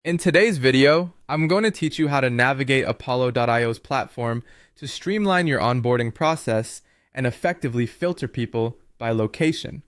In today's video, I'm going to teach you how to navigate Apollo.io's platform to streamline your onboarding process and effectively filter people by location.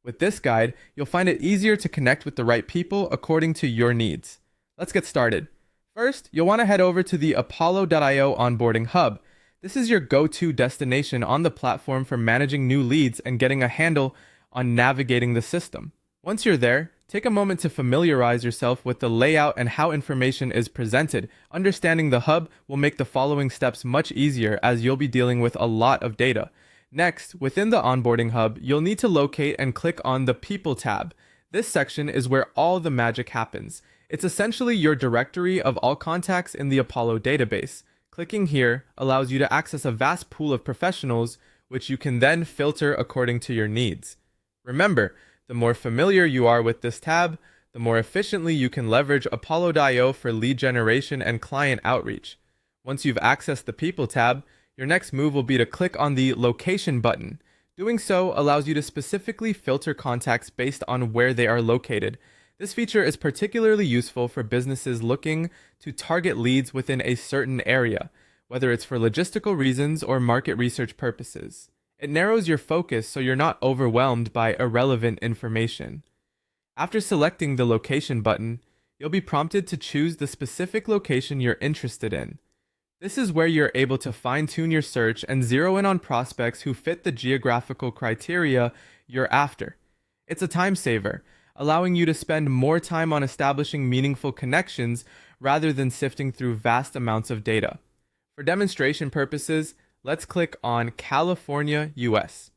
With this guide, you'll find it easier to connect with the right people according to your needs. Let's get started. First, you'll want to head over to the Apollo.io onboarding hub. This is your go-to destination on the platform for managing new leads and getting a handle on navigating the system. Once you're there, take a moment to familiarize yourself with the layout and how information is presented. Understanding the hub will make the following steps much easier as you'll be dealing with a lot of data. Next, within the onboarding hub, you'll need to locate and click on the People tab. This section is where all the magic happens. It's essentially your directory of all contacts in the Apollo database. Clicking here allows you to access a vast pool of professionals, which you can then filter according to your needs. Remember, the more familiar you are with this tab, the more efficiently you can leverage Apollo.io for lead generation and client outreach. Once you've accessed the People tab, your next move will be to click on the Location button. Doing so allows you to specifically filter contacts based on where they are located. This feature is particularly useful for businesses looking to target leads within a certain area, whether it's for logistical reasons or market research purposes. It narrows your focus so you're not overwhelmed by irrelevant information. After selecting the Location button, you'll be prompted to choose the specific location you're interested in. This is where you're able to fine-tune your search and zero in on prospects who fit the geographical criteria you're after. It's a time saver, allowing you to spend more time on establishing meaningful connections rather than sifting through vast amounts of data. For demonstration purposes, let's click on California, US.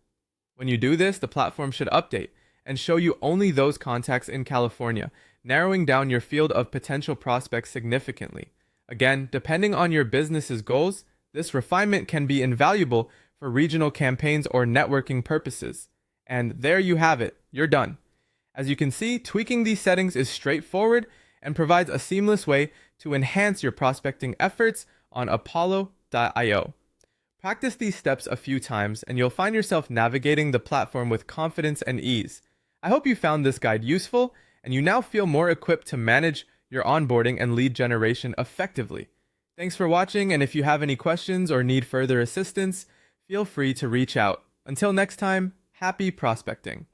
When you do this, the platform should update and show you only those contacts in California, narrowing down your field of potential prospects significantly. Again, depending on your business's goals, this refinement can be invaluable for regional campaigns or networking purposes. And there you have it, you're done. As you can see, tweaking these settings is straightforward and provides a seamless way to enhance your prospecting efforts on Apollo.io. Practice these steps a few times and you'll find yourself navigating the platform with confidence and ease. I hope you found this guide useful and you now feel more equipped to manage your onboarding and lead generation effectively. Thanks for watching, and if you have any questions or need further assistance, feel free to reach out. Until next time, happy prospecting.